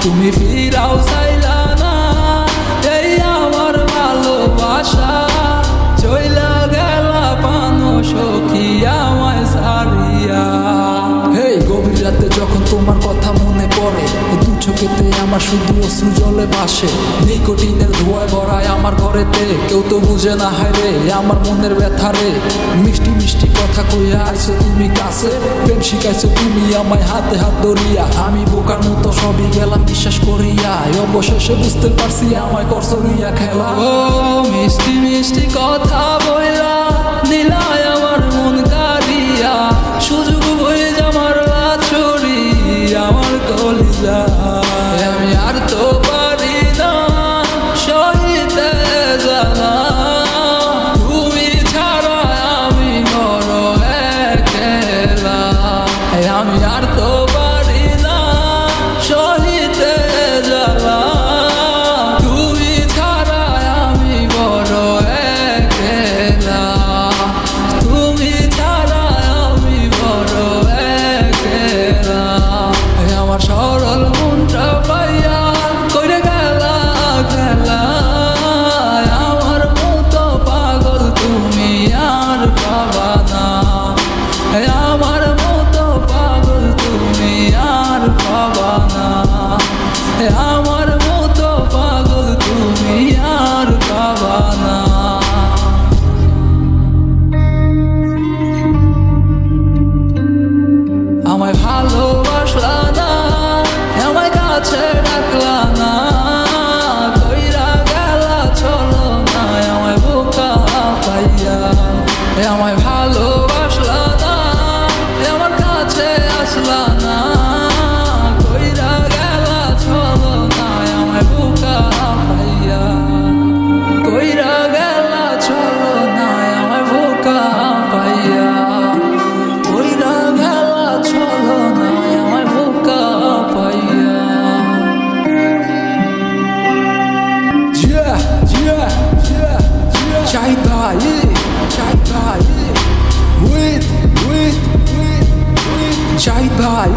তুমি ফিরাও চাইলা না, এই আমার ভালোবাসা চইলা গেলা পানো সখী আমায় সারিয়া। হেই গভীর রাতে যখন তোমার কথা মনে পড়ে, দু চোখেতে আমার শুধু অশ্রু জলে ভাসে। নিকোটিনের ধোঁয়ায় ভরায় আমার ঘরেতে, কেউ তো বুঝে না হায় রে আমার মনের ব্যথা রে। মিষ্টি মিষ্টি কথা কইয়া আইছো তুমি কাছে, প্রেম শিখাইছো তুমি আমায় হাতে হাত ধরিয়া। আমি বোকার মতো সবই গেলাম বিশ্বাস করিয়া, অবশেষে বুঝতে পারছি আমায় করছো রিয়া খেলা। ও মিষ্টি মিষ্টি কথা বইলা নিলায় আমার মন কারিয়া, সুযোগ বয়ে আমার ছড়ি আমার কলিজা। আমি আর তো পারি না সহিতে জ্বালা, তুমি ছাড়া আমি বড় একলা। আমি আর তো পারি না সহিতে জ্বালা, তুমি ছাড়া আমি বড় একলা। তুমি ছাড়া আমি বড় একলা। আমার সরল মনটা পাইয়া কইরে গেলা খেলা, আমার মতো পাগল তুমি আর পাবা না। আমার মতো পাগল তুমি আর পাবা না। আমার মতো পাগল তুমি আর পাবা না। আমায় ভালোবাসলা না, আমায় কাছে ডাকলা না, কইরা গেলা চলো না আমায় বোকা পাইয়া। আমায় ভালোবাসলা না, আমার কাছে আসলা না, কইরা গেলা চলো না আমায় বোকা পাইয়া। কইরা গেলা চলো না আমায় বোকা পাইয়া। কইরা গেলা চলো না আমায় বোকা পাইয়া। Shahid bhai, Shahid bhai, wait, Shahid bhai.